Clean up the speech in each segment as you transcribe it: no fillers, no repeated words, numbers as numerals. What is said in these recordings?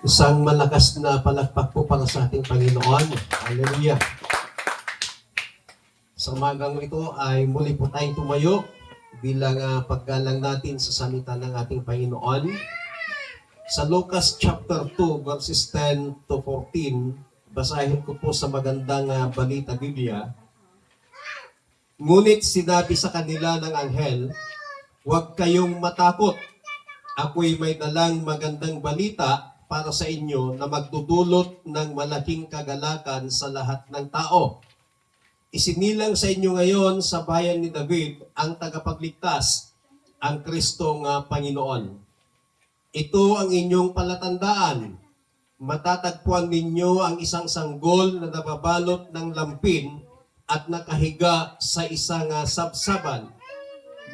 Isang malakas na palakpak po para sa ating Panginoon. Hallelujah. Sa umagang ito ay muli po tayong tumayo bilang paggalang natin sa salita ng ating Panginoon. Sa Lucas chapter 2 verses 10 to 14, basahin ko po sa magandang balita Biblia. Ngunit sinabi sa kanila ng anghel, "Huwag kayong matakot. Ako'y may dalang magandang balita para sa inyo na magdudulot ng malaking kagalakan sa lahat ng tao. Isinilang sa inyo ngayon sa bayan ni David ang tagapagligtas, ang Kristong Panginoon. Ito ang inyong palatandaan. Matatagpuan ninyo ang isang sanggol na nababalot ng lampin at nakahiga sa isang sabsaban.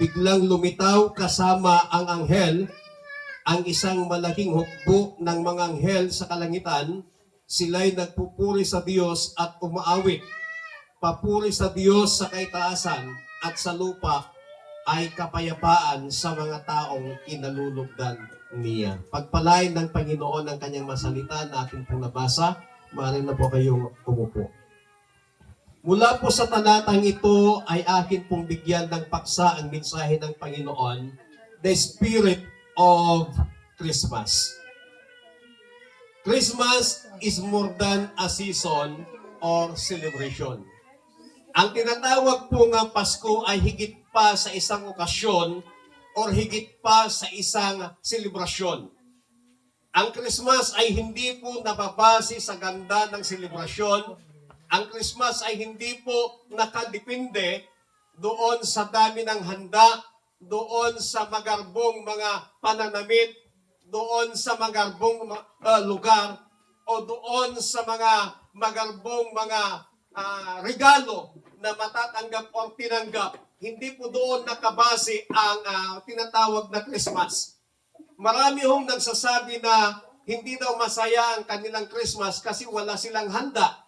Biglang lumitaw kasama ang anghel, ang isang malaking hukbo ng mga anghel sa kalangitan. Sila'y nagpupuri sa Diyos at umaawit. Papuri sa Diyos sa kaitaasan at sa lupa ay kapayapaan sa mga taong kinalulugdan niya." Pagpalain ng Panginoon ang kanyang masalita na ating pong nabasa. Maaari na po kayong umupo. Mula po sa talatang ito ay akin pong bigyan ng paksa ang mensahe ng Panginoon, The Spirit of Christmas. Christmas is more than a season or celebration. Ang tinatawag po nga Pasko ay higit pa sa isang okasyon or higit pa sa isang selebrasyon. Ang Christmas ay hindi po nababase sa ganda ng selebrasyon. Ang Christmas ay hindi po nakadepende doon sa dami ng handa, doon sa magarbong mga pananamit, doon sa magarbong lugar, o doon sa mga magarbong mga regalo na matatanggap o tinanggap. Hindi po doon nakabase ang tinatawag na Christmas. Marami hong nagsasabi na hindi daw masaya ang kanilang Christmas kasi wala silang handa.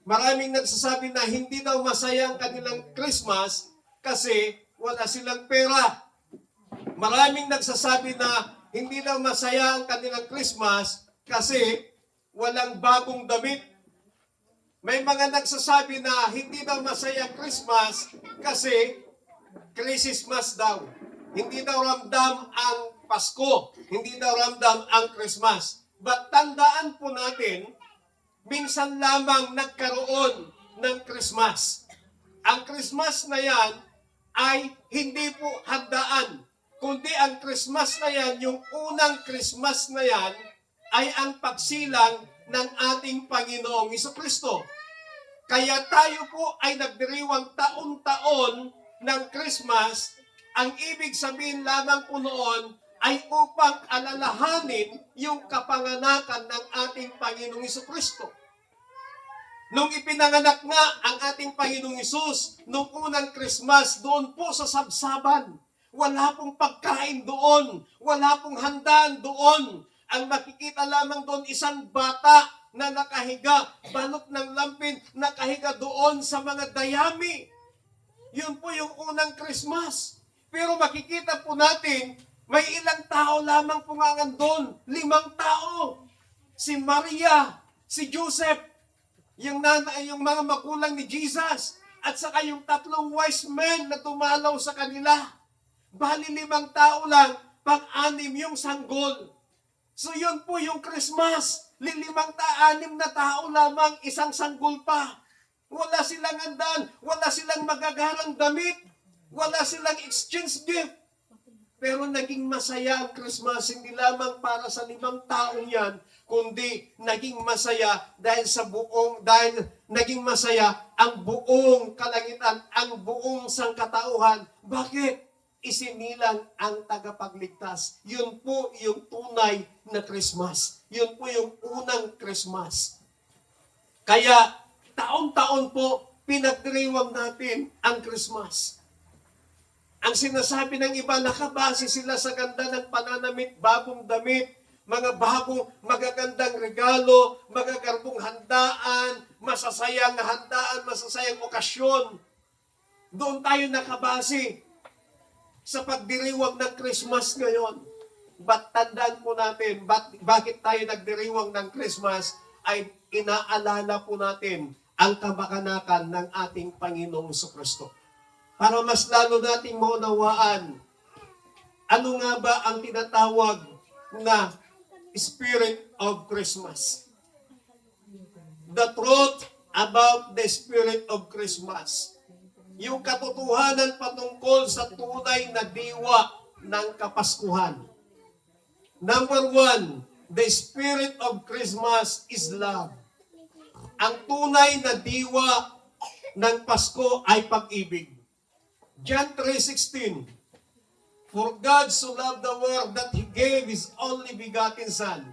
Maraming nagsasabi na hindi daw masaya ang kanilang Christmas kasi wala silang pera. Maraming nagsasabi na hindi daw masaya ang kanilang Christmas kasi walang bagong damit. May mga nagsasabi na hindi daw masaya ang Christmas kasi Christmas daw. Hindi daw ramdam ang Pasko. Hindi daw ramdam ang Christmas. But tandaan po natin, minsan lamang nagkaroon ng Christmas. Ang Christmas na yan ay hindi po handaan, kundi ang Christmas na yan, yung unang Christmas na yan, ay ang pagsilang ng ating Panginoong Jesucristo. Kaya tayo po ay nagdiriwang taon-taon ng Christmas. Ang ibig sabihin lamang po noon ay upang alalahanin yung kapanganakan ng ating Panginoong Jesucristo. Nung ipinanganak nga ang ating Panginoong Hesus, nung unang Christmas, doon po sa sabsaban. Wala pong pagkain doon. Wala pong handaan doon. Ang makikita lamang doon isang bata na nakahiga, balot ng lampin, nakahiga doon sa mga dayami. Yun po yung unang Christmas. Pero makikita po natin, may ilang tao lamang po nga doon. 5 tao. Si Maria, si Joseph, yung mga magulang ni Jesus, at saka yung 3 wise men na dumalaw sa kanila. Bali 5 tao lang, 6 yung sanggol. So yun po yung Christmas. 6 na tao lamang, isang sanggol pa. Wala silang handaan, wala silang magagarang damit, wala silang exchange gift. Pero naging masaya ang Christmas, hindi lamang para sa 5 taong yan, kundi naging masaya dahil naging masaya ang buong kalangitan, ang buong sangkatauhan. Bakit? Isinilang ang tagapagligtas. Yun po yung tunay na Christmas. Yun po yung unang Christmas. Kaya taon-taon po pinagdiriwang natin ang Christmas. Ang sinasabi ng iba, nakabase sila sa ganda ng pananamit, bagong damit, mga bagong magagandang regalo, magagarbong handaan, masasayang handaan, masasayang okasyon. Doon tayo nakabase. sa pagdiriwang ng Christmas ngayon. Ba't tandaan po natin, bakit tayo nagdiriwang ng Christmas ay inaalala po natin ang kabakanakan ng ating Panginoong Kristo. Para mas lalo nating maunawaan, ano nga ba ang tinatawag na Spirit of Christmas? The truth about the Spirit of Christmas. Yung katotohanan patungkol sa tunay na diwa ng Kapaskuhan. Number 1, the Spirit of Christmas is love. Ang tunay na diwa ng Pasko ay pag-ibig. John 3:16, For God so loved the world that He gave His only begotten Son,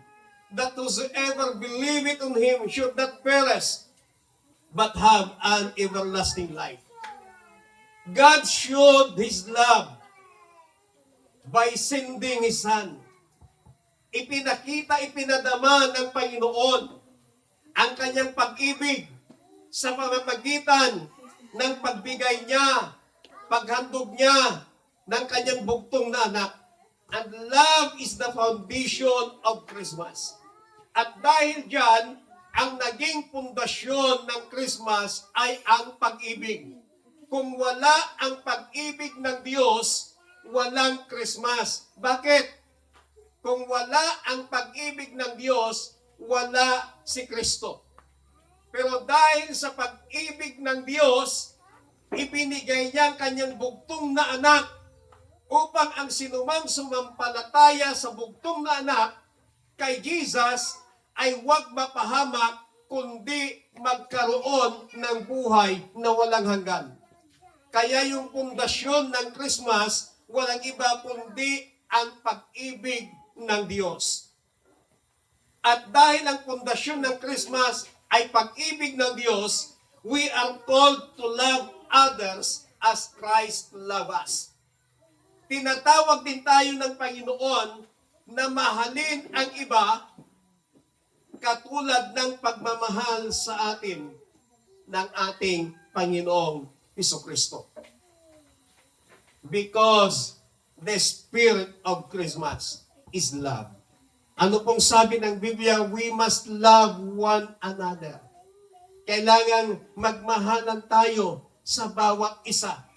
that whosoever believeth on Him should not perish, but have an everlasting life. God showed His love by sending His Son. Ipinadama ng Panginoon ang kanyang pag-ibig sa pamamagitan ng pagbigay niya, paghandog niya ng kanyang bugtong na anak. And love is the foundation of Christmas. At dahil dyan, ang naging pundasyon ng Christmas ay ang pag-ibig. Kung wala ang pag-ibig ng Diyos, walang Christmas. Bakit? Kung wala ang pag-ibig ng Diyos, wala si Kristo. Pero dahil sa pag-ibig ng Diyos, ibinigay niya ang kanyang bugtong na anak upang ang sinumang sumampalataya sa bugtong na anak kay Jesus ay huwag mapahamak kundi magkaroon ng buhay na walang hanggan. Kaya yung pundasyon ng Christmas, walang iba kundi ang pag-ibig ng Diyos. At dahil ang pundasyon ng Christmas ay pag-ibig ng Diyos, we are called to love others as Christ loved us. Tinatawag din tayo ng Panginoon na mahalin ang iba katulad ng pagmamahal sa atin ng ating Panginoong Jesucristo. Because the spirit of Christmas is love. Ano pong sabi ng Biblia? We must love one another. Kailangan magmahalan tayo sa bawat isa.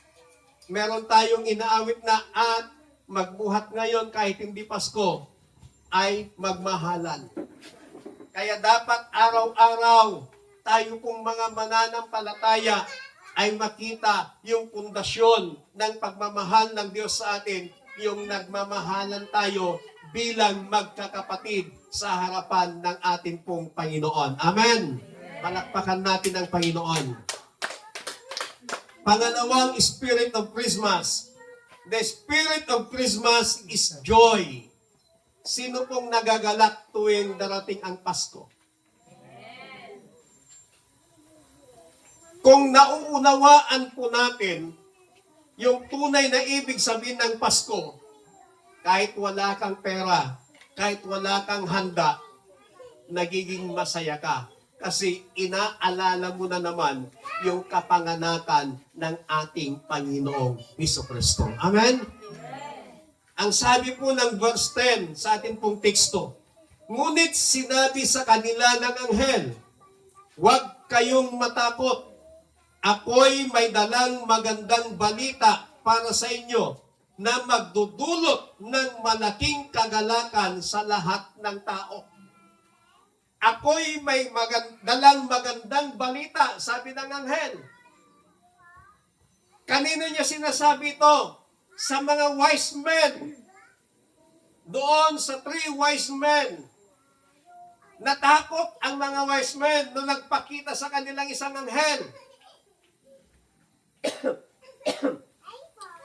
Meron tayong inaawit na at magbuhat ngayon kahit hindi Pasko ay magmahalan. Kaya dapat araw-araw tayo pong mga mananampalataya ay makita yung pundasyon ng pagmamahal ng Diyos sa atin, yung nagmamahalan tayo bilang magkakapatid sa harapan ng ating pong Panginoon. Amen! Palakpakan natin ang Panginoon. Pangalawang Spirit of Christmas. The Spirit of Christmas is joy. Sino pong nagagalak tuwing darating ang Pasko? Kung nauunawaan po natin yung tunay na ibig sabihin ng Pasko, kahit wala kang pera, kahit wala kang handa, nagiging masaya ka. Kasi inaalala mo na naman yung kapanganakan ng ating Panginoong Jesucristo. Amen? Ang sabi po ng verse 10 sa ating pong teksto, ngunit sinabi sa kanila ng anghel, huwag kayong matakot. Ako'y may dalang magandang balita para sa inyo na magdudulot ng malaking kagalakan sa lahat ng tao. Ako'y may dalang magandang balita, sabi ng anghel. Kanino niya sinasabi ito? Sa mga wise men. Doon sa 3 wise men. Natakot ang mga wise men nung nagpakita sa kanilang isang anghel.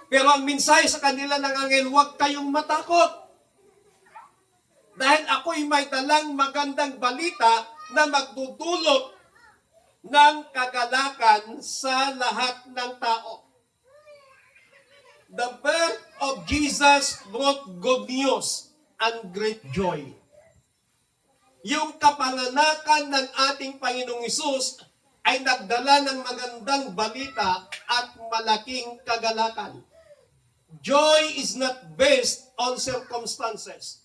Pero ang mensahe sa kanila ng anghel, huwag kayong matakot. Dahil ako'y may dalang magandang balita na magdudulot ng kagalakan sa lahat ng tao. The birth of Jesus brought good news and great joy. Yung kapanganakan ng ating Panginoong Hesus ay nagdala ng magandang balita at malaking kagalakan. Joy is not based on circumstances.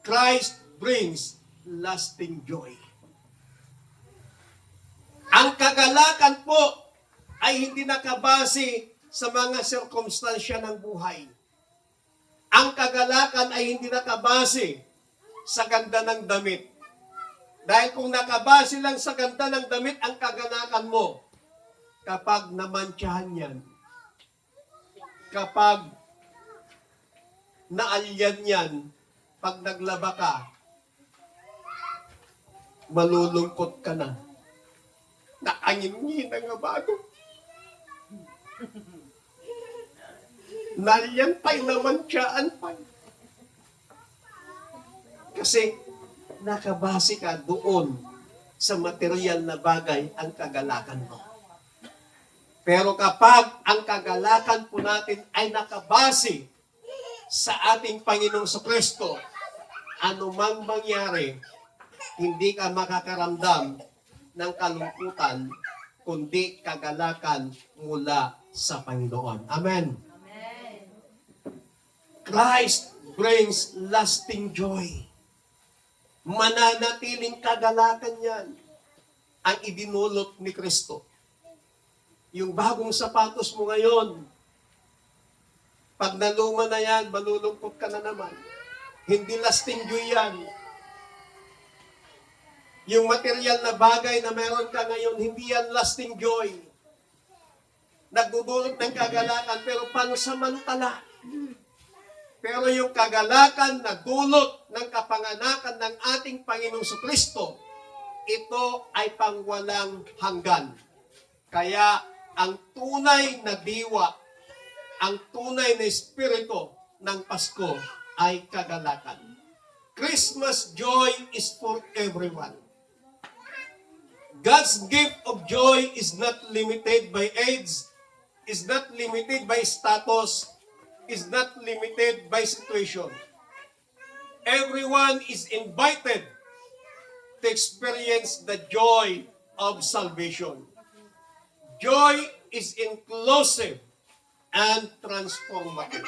Christ brings lasting joy. Ang kagalakan po ay hindi nakabase sa mga sirkumstansya ng buhay. Ang kagalakan ay hindi nakabase sa ganda ng damit. Dahil kung nakabase lang sa ganda ng damit ang kagalakan mo, kapag namantsahan yan, kapag naalyan yan, pag naglaba ka, malulungkot ka na. Naangin-ngin nga bago. Nalyan pa'y namantsaan pa'y. Kasi nakabase ka doon sa material na bagay ang kagalakan mo. Pero kapag ang kagalakan po natin ay nakabase sa ating Panginoong Kristo, anumang mangyari, hindi ka makakaramdam ng kalungkutan, kundi kagalakan mula sa Panginoon. Amen. Amen. Christ brings lasting joy. Mananatiling kagalakan yan ang idinulot ni Kristo. Yung bagong sapatos mo ngayon, pag naluma na yan, malulungkot ka na naman. Hindi lasting joy yan. Yung material na bagay na meron ka ngayon, hindi yan lasting joy. Nagdudulot ng kagalakan, pero pansamantala. Pero yung kagalakan na dulot ng kapanganakan ng ating Panginoong Kristo, ito ay pangwalang hanggan. Kaya ang tunay na diwa, ang tunay na espiritu ng Pasko ay kagalakan. Christmas joy is for everyone. God's gift of joy is not limited by age, is not limited by status, is not limited by situation. Everyone is invited to experience the joy of salvation. Joy is inclusive and transformative.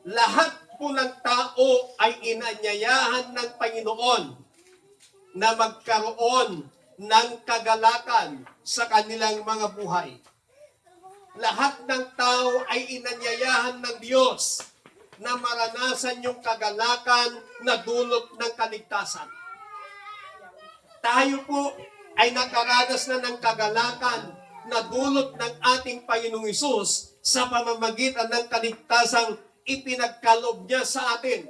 Lahat po ng tao ay inanyayahan ng Panginoon na magkaroon ng kagalakan sa kanilang mga buhay. Lahat ng tao ay inanyayahan ng Diyos na maranasan yung kagalakan na dulot ng kaligtasan. Tayo po ay nakaranas na ng kagalakan na dulot ng ating Panginoong Hesus sa pamamagitan ng kaligtasang ipinagkaloob niya sa atin.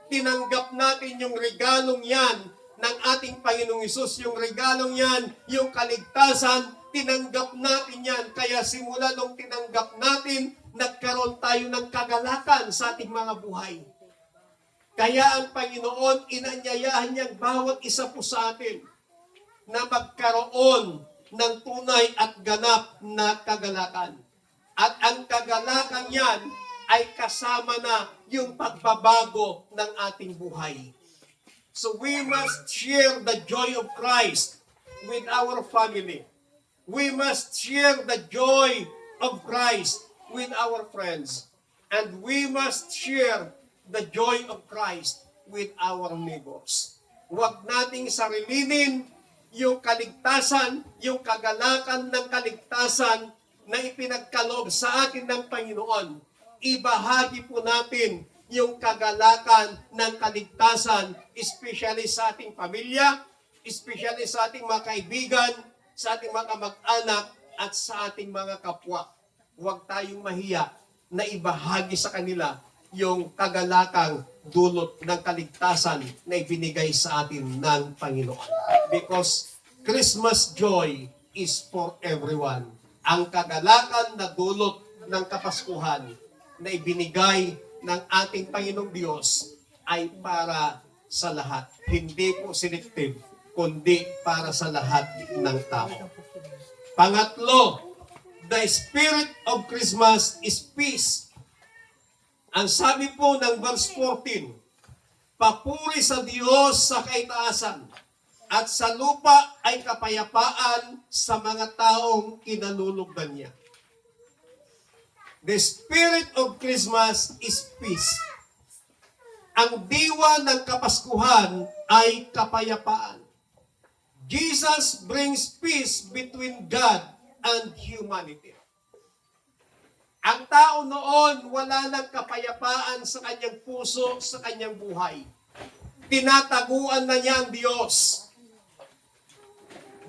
Tinanggap natin yung regalong yan ng ating Panginoong Hesus. Yung regalong yan, yung kaligtasan, tinanggap natin yan. Kaya simula nung tinanggap natin, nagkaroon tayo ng kagalakan sa ating mga buhay. Kaya ang Panginoon, inanyayahan niya bawat isa po sa atin na magkaroon ng tunay at ganap na kagalakan. At ang kagalakan yan ay kasama na yung pagbabago ng ating buhay. So we must share the joy of Christ with our family. We must share the joy of Christ with our friends. And we must share the joy of Christ with our neighbors. Huwag nating sarilinin yung kaligtasan, yung kagalakan ng kaligtasan na ipinagkaloob sa atin ng Panginoon. Ibahagi po natin yung kagalakan ng kaligtasan, especially sa ating pamilya, especially sa ating mga kaibigan, sa ating mga kamag-anak, at sa ating mga kapwa. Huwag tayong mahiya na ibahagi sa kanila yung kagalakang dulot ng kaligtasan na ibinigay sa atin ng Panginoon. Because Christmas joy is for everyone. Ang kagalakan na dulot ng Kapaskuhan na ibinigay ng ating Panginoong Diyos ay para sa lahat. Hindi po selective, kundi para sa lahat ng tao. Pangatlo, the spirit of Christmas is peace. Ang sabi po ng verse 14, papuri sa Diyos sa kaitaasan, at sa lupa ay kapayapaan sa mga taong kinalulugdan niya. The spirit of Christmas is peace. Ang diwa ng Kapaskuhan ay kapayapaan. Jesus brings peace between God and humanity. Ang tao noon, wala ng kapayapaan sa kanyang puso, sa kanyang buhay. Tinataguan na niya ang Diyos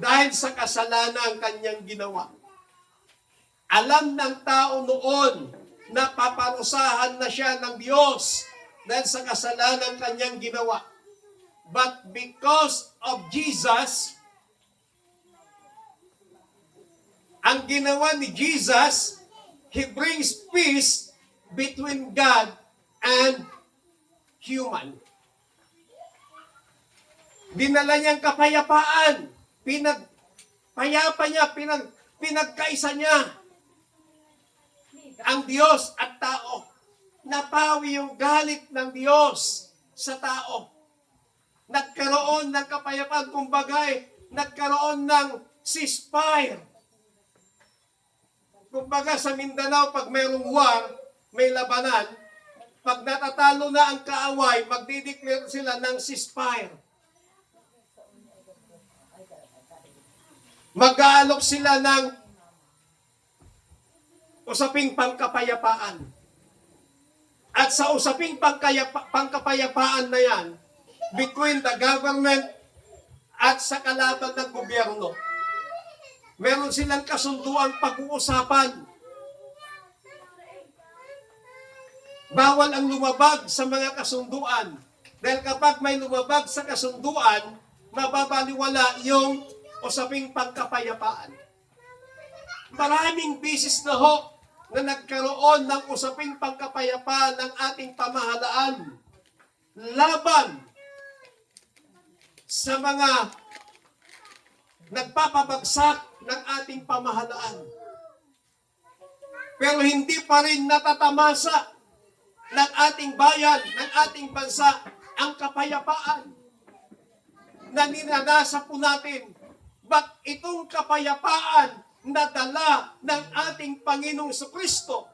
dahil sa kasalanan kanyang ginawa. Alam ng tao noon na paparusahan na siya ng Diyos dahil sa kasalanan kanyang ginawa. But because of Jesus, ang ginawa ni Jesus, He brings peace between God and human. Dinala niyang kapayapaan. Pinagpayapa niya, pinagkaisa niya ang Diyos at tao. Napawi yung galit ng Diyos sa tao. Nagkaroon ng kapayapaan, kumbagay, nagkaroon ng ceasefire. Kumbaga sa Mindanao, pag mayroong war, may labanan, pag natatalo na ang kaaway, magdideclare sila ng ceasefire. Mag-aalok sila ng usaping pangkapayapaan. At sa usaping pangkapayapaan na yan, between the government at sa kalaban ng gobyerno, meron silang kasunduang pag-uusapan. Bawal ang lumabag sa mga kasunduan. Dahil kapag may lumabag sa kasunduan, mababaliwala yung usaping pagkapayapaan. Maraming bisis na ho na nagkaroon ng usaping pagkapayapaan ng ating pamahalaan laban sa mga nagpapabagsak ng ating pamahalaan. Pero hindi pa rin natatamasa ng ating bayan, ng ating bansa, ang kapayapaan na ninanasa po natin. But itong kapayapaan na dala ng ating Panginoong Kristo,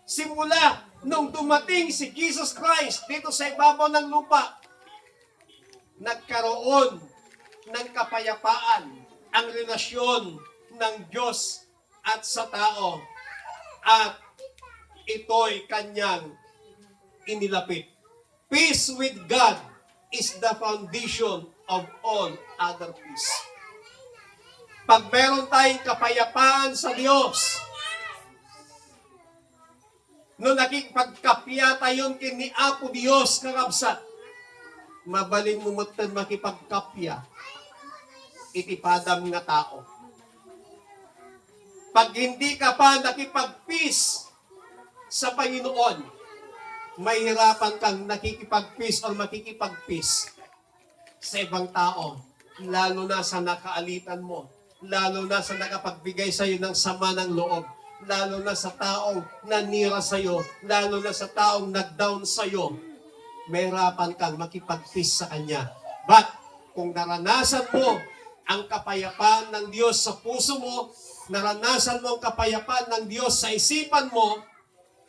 simula nung dumating si Jesus Christ dito sa ibabaw ng lupa, nagkaroon ng kapayapaan ang relasyon ng Diyos at sa tao, at ito'y kanyang inilapit. Peace with God is the foundation of all other peace. Pag meron tayong kapayapaan sa Diyos, no nakikipagkapya tayo kini Apo Diyos kakabsat, mabalin mo matan makipagkapya, itipadam nga tao. Pag hindi ka pa nakipag-peace sa Panginoon, mahirapan kang nakikipag-peace o makikipag-peace sa ibang tao, lalo na sa nakaalitan mo, lalo na sa nakapagbigay sa iyo ng sama ng loob, lalo na sa taong nanira sa iyo, lalo na sa taong nag-down sa iyo, mahirapan kang makipag-peace sa Kanya. But, kung naranasan mo ang kapayapaan ng Diyos sa puso mo, naranasan mo ang kapayapaan ng Diyos sa isipan mo,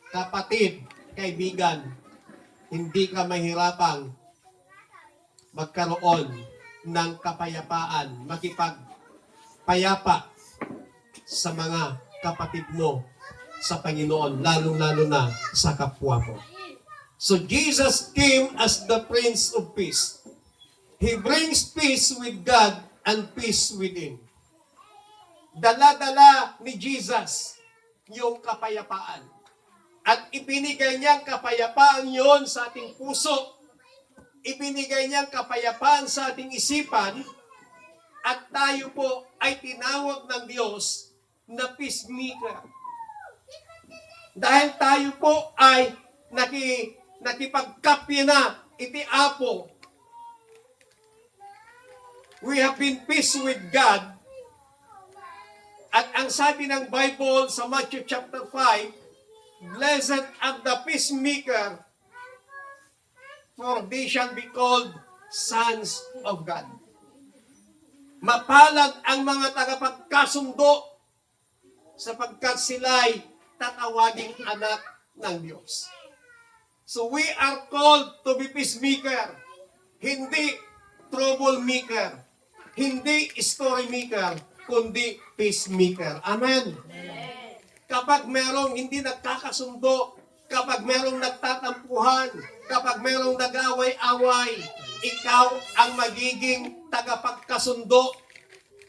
kapatid, kaibigan, hindi ka mahirapang magkaroon ng kapayapaan, makipagpayapa sa mga kapatid mo sa Panginoon, lalong-lalo na sa kapwa mo. So Jesus came as the Prince of Peace. He brings peace with God and peace within. Dala-dala ni Jesus yung kapayapaan. At ibinigay niyang kapayapaan yon sa ating puso. Ibinigay niyang kapayapaan sa ating isipan. At tayo po ay tinawag ng Diyos na peacemaker. Dahil tayo po ay nakipagkapya na iti Apo. We have been peace with God. At ang sabi ng Bible sa Matthew chapter 5, blessed are the peacemaker, for they shall be called sons of God. Mapalad ang mga tagapagkasundo sapagkat sila'y tatawaging anak ng Diyos. So we are called to be peacemaker, hindi troublemaker, hindi story maker, kundi peacemaker. Amen. Kapag merong hindi nagkakasundo, kapag merong nagtatampuhan, kapag merong nag-away-away, ikaw ang magiging tagapagkasundo.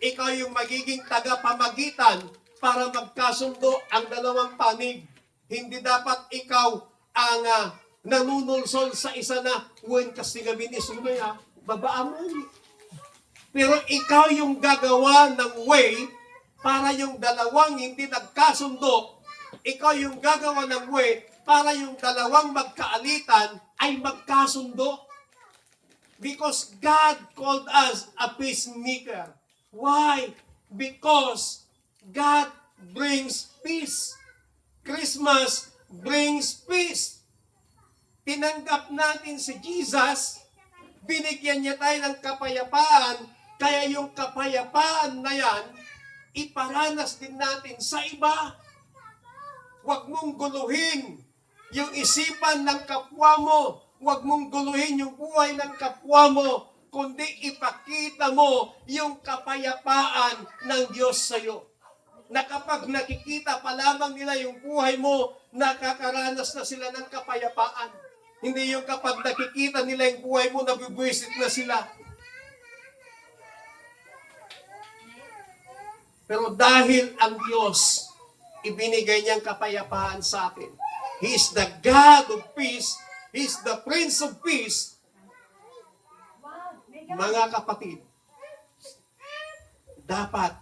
Ikaw yung magiging tagapamagitan para magkasundo ang dalawang panig. Hindi dapat ikaw ang nanunulsol sa isa na huwag kasi gabi ni Sunoy, babaan mo. Pero ikaw yung gagawa ng way para yung dalawang hindi nagkasundo, ikaw yung gagawa ng way para yung dalawang magkaalitan ay magkasundo. Because God called us a peacemaker. Why? Because God brings peace. Christmas brings peace. Tinanggap natin si Jesus, binigyan niya tayo ng kapayapaan, kaya yung kapayapaan na yan, iparanas din natin sa iba. Huwag mong guluhin yung isipan ng kapwa mo. Huwag mong guluhin yung buhay ng kapwa mo, kundi ipakita mo yung kapayapaan ng Diyos sa iyo. Na kapag nakikita pa lamang nila yung buhay mo, nakakaranas na sila ng kapayapaan. Hindi yung kapag nakikita nila yung buhay mo, nabibwisit na sila. Pero dahil ang Diyos, ibinigay niyang kapayapaan sa atin. He is the God of peace. He is the Prince of Peace. Mga kapatid, dapat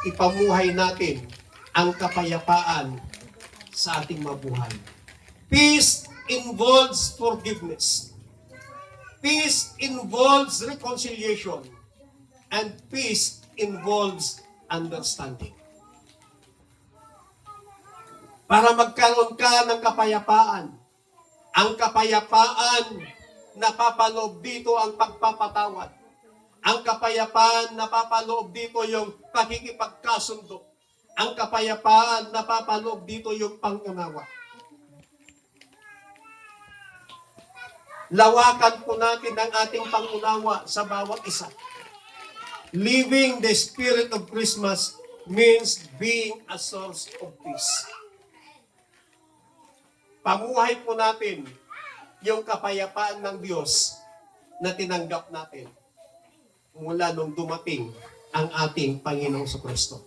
ipamuhay natin ang kapayapaan sa ating mabuhay. Peace involves forgiveness. Peace involves reconciliation. And peace involves understanding. Para magkaroon ka ng kapayapaan, ang kapayapaan napapaloob dito ang pagpapatawad. Ang kapayapaan napapaloob dito yung pakikipagkasundo. Ang kapayapaan napapaloob dito yung pangunawa. Lawakan po natin ang ating pangunawa sa bawat isa. Living the spirit of Christmas means being a source of peace. Pamuhay po natin yung kapayapaan ng Diyos na tinanggap natin mula nung dumating ang ating Panginoong Kristo.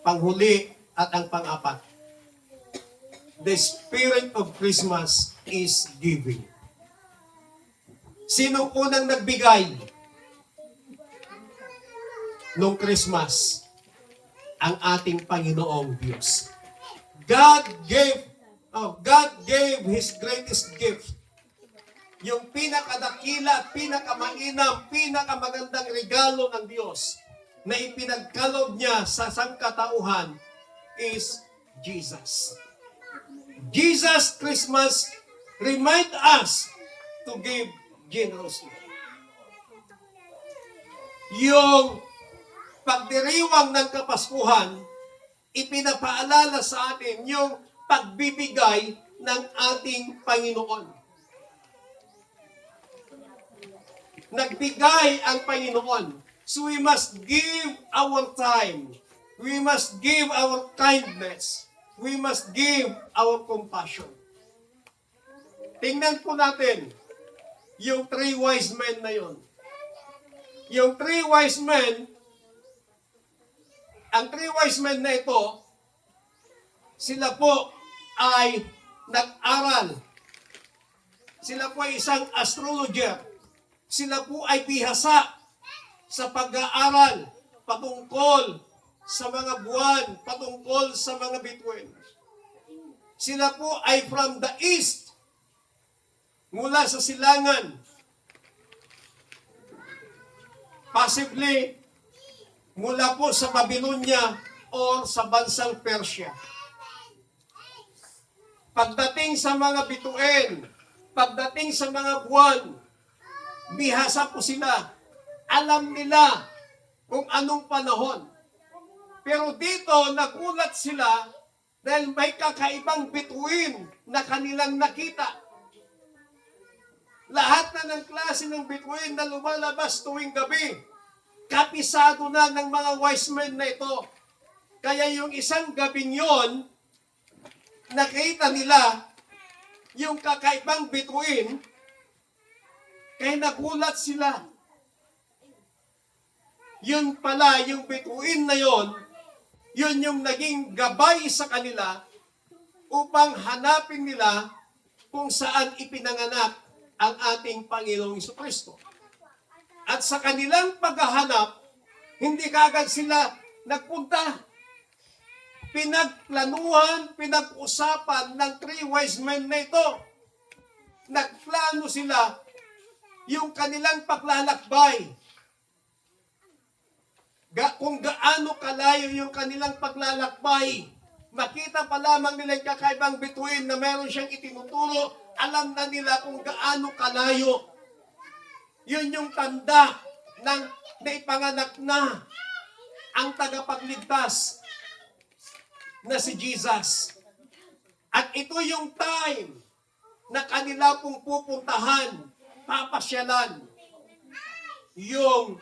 Panghuli at ang pang-apat. The spirit of Christmas is giving. Sino unang nagbigay nung Christmas? Ang ating Panginoong Diyos. God gave His greatest gift. Yung pinakadakila, pinakamainam, pinakamagandang regalo ng Diyos na ipinagkaloob niya sa sangkatauhan is Jesus. Jesus Christmas remind us to give generously. Yung pagdiriwang ng Kapaskuhan, ipinapaalala sa atin yung pagbibigay ng ating Panginoon. Nagbigay ang Panginoon. So we must give our time. We must give our kindness. We must give our compassion. Tingnan po natin yung 3 wise men na yon. Yung 3 wise men, ang 3 wise men na ito, sila po ay nag-aral. Sila po ay isang astrologer. Sila po ay bihasa sa pag-aaral patungkol sa mga buwan, patungkol sa mga bituin. Sila po ay from the east, mula sa silangan. Possibly, mula po sa Babylonia o sa bansang Persia. Pagdating sa mga bituin, pagdating sa mga buwan, bihasa po sila. Alam nila kung anong panahon. Pero dito, nagulat sila dahil may kakaibang bituin na kanilang nakita. Lahat na ng klase ng bituin na lumalabas tuwing gabi, kapisado na ng mga wise men na ito. Kaya yung isang gabing yon, nakita nila yung kakaibang bituin, kaya nagulat sila. Yun pala, yung bituin na yon, yun yung naging gabay sa kanila upang hanapin nila kung saan ipinanganak ang ating Panginoong Jesucristo. At sa kanilang paghahanap, hindi kaagad sila nagpunta. Pinagplanuhan, pinag-usapan ng 3 wise men na ito. Nagplano sila yung kanilang paglalakbay. Kung gaano kalayo yung kanilang paglalakbay, makita pa lamang nila yung kakaibang bituin na meron siyang itinuturo, alam na nila kung gaano kalayo. Yun yung tanda ng naipanganak na ang tagapagligtas na si Jesus. At ito yung time na kanila pong pupuntahan, papasyalan, yung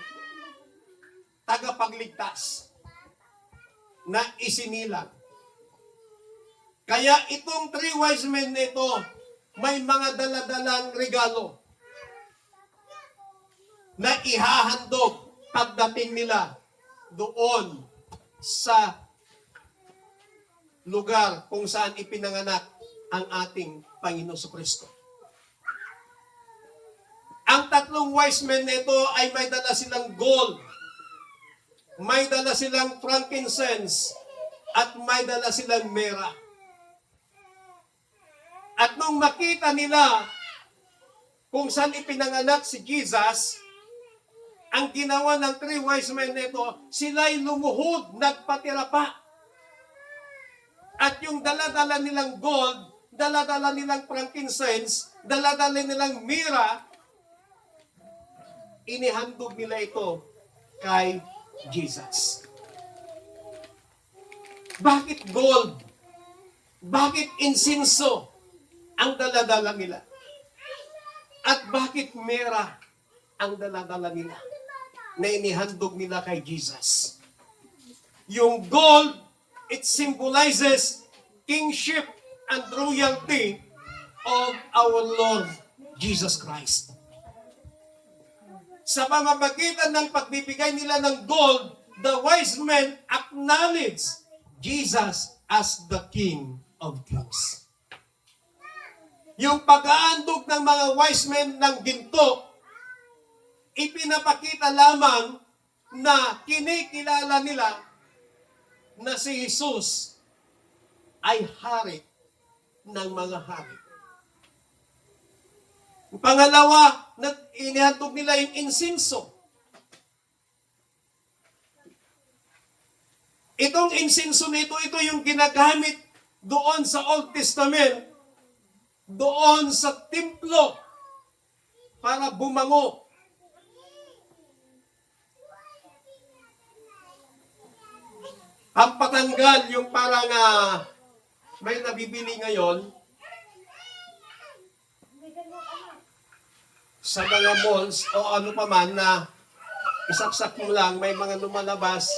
tagapagligtas na isinilang. Kaya itong 3 wise men na ito, may mga daladalang regalo na ihahandog pagdating nila doon sa lugar kung saan ipinanganak ang ating Panginoon Jesucristo. Ang 3 wise men na ito ay may dala silang gold, may dala silang frankincense, at may dala silang myrrh. At nung makita nila kung saan ipinanganak si Jesus, ang ginawa ng 3 wise men na ito, sila'y lumuhod, nagpatira pa. At yung dala-dala nilang gold, dala-dala nilang frankincense, dala-dala nilang myrrh, inihandog nila ito kay Jesus. Bakit gold? Bakit insinso ang dala-dala nila? At bakit myrrh ang dala-dala nila na inihandog nila kay Jesus? Yung gold, it symbolizes kingship and royalty of our Lord Jesus Christ. Sa pamamagitan ng pagbibigay nila ng gold, the wise men acknowledge Jesus as the King of Kings. Yung pag-aandog ng mga wise men ng ginto, ipinapakita lamang na kinikilala nila na si Jesus ay hari ng mga hari. Pangalawa, inihandog nila yung insinso. Itong insinso nito, ito yung ginagamit doon sa Old Testament, doon sa templo, para bumango. Pampatanggal yung parang may nabibili ngayon sa mga malls o ano pa man na isaksak mo lang, may mga lumalabas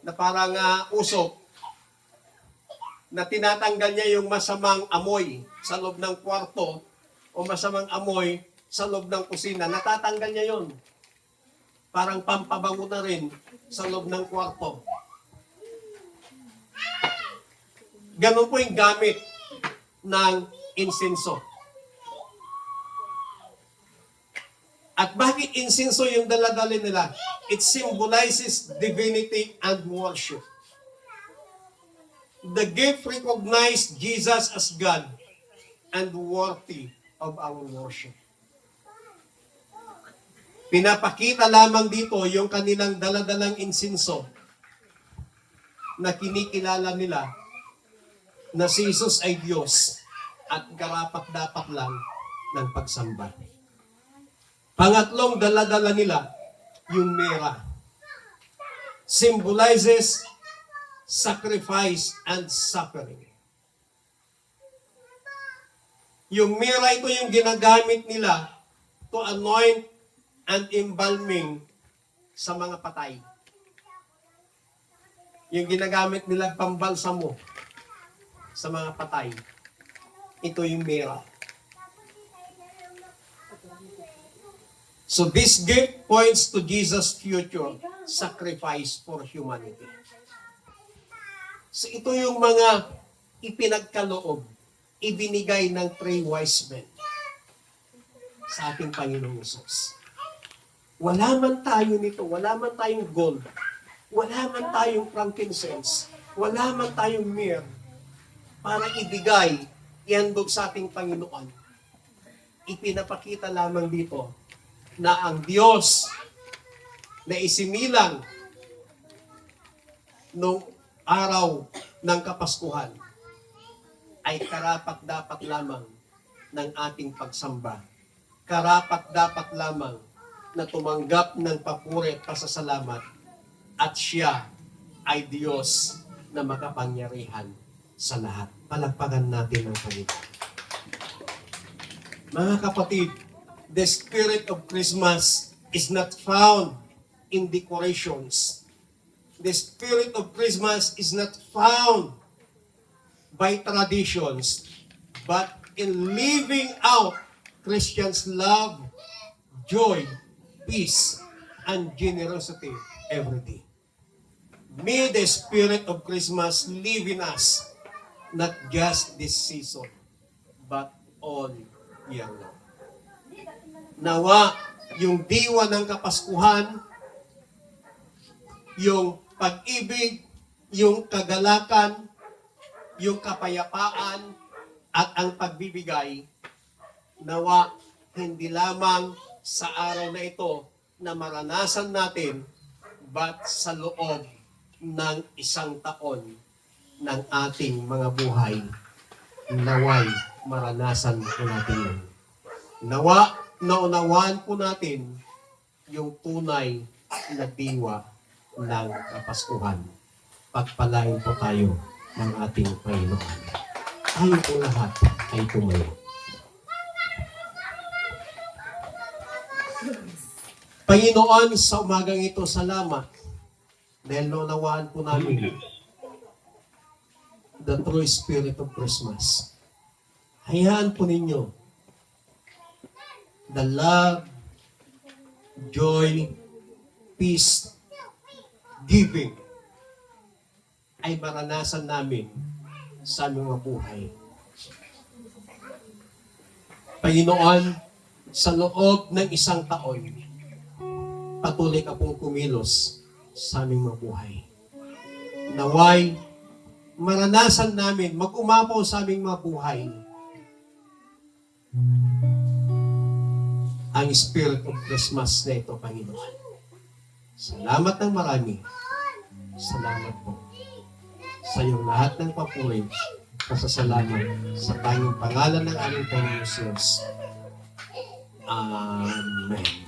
na parang usok na tinatanggal niya yung masamang amoy sa loob ng kwarto o masamang amoy sa loob ng kusina. Natatanggal niya yon. Parang pampabango na rin sa loob ng kwarto. Ganun po yung gamit ng insinso. At bakit insinso yung daladali nila? It symbolizes divinity and worship. The gift recognized Jesus as God and worthy of our worship. Pinapakita lamang dito yung kanilang daladalang insinso na kinikilala nila na si Jesus ay Diyos at karapat-dapat lang ng pagsamba. Pangatlong daladala nila, yung myrrh. symbolizes sacrifice and suffering. Yung myrrh, ito yung ginagamit nila to anoint and embalming sa mga patay. Yung ginagamit nila pambalsamo sa mga patay. Ito yung myrrh. So this gift points to Jesus' future sacrifice for humanity. So ito yung mga ipinagkaloob, ibinigay ng 3 wise men sa ating Panginoong Hesus. Wala man tayo nito, wala man tayong gold, wala man tayong frankincense, wala man tayong myrrh para ibigay, ihandog sa ating Panginoon. Ipinapakita lamang dito na ang Diyos na isinilang nung araw ng Kapaskuhan ay karapat-dapat lamang ng ating pagsamba. Karapat-dapat lamang na tumanggap ng papuri at pasasalamat at siya ay Diyos na makapangyarihan sa lahat. Palagpagan natin ang Panginoon. Mga kapatid, the spirit of Christmas is not found in decorations. The spirit of Christmas is not found by traditions, but in living out Christians' love, joy, peace, and generosity every day. May the spirit of Christmas live in us, not just this season, but all year long. Nawa, yung diwa ng Kapaskuhan, yung pag-ibig, yung kagalakan, yung kapayapaan, at ang pagbibigay, nawa, hindi lamang sa araw na ito na maranasan natin, but sa loob ng 1 taon ng ating mga buhay, naway maranasan po natin yun. Nawa, naunawaan po natin yung tunay na diwa ng Kapaskuhan. Pagpalain po tayo ng ating Panginoon. Tayo po lahat ay tumayo. Panginoon, sa umagang ito, salamat dahil naunawaan po namin the true spirit of Christmas. Hayaan po ninyo the love, joy, peace, giving ay maranasan namin sa aming mga buhay. Panginoon, sa loob ng 1 taon, patuloy ka pong kumilos sa aming mga buhay. Naway, maranasan namin, mag-umapaw sa aming mga buhay ang Spirit of Christmas na ito, Panginoon. Salamat ng marami. Salamat po sa iyong lahat ng papuri. Pasasalamat sa tanging pangalan ng aming Panginoon Jesus. Amen.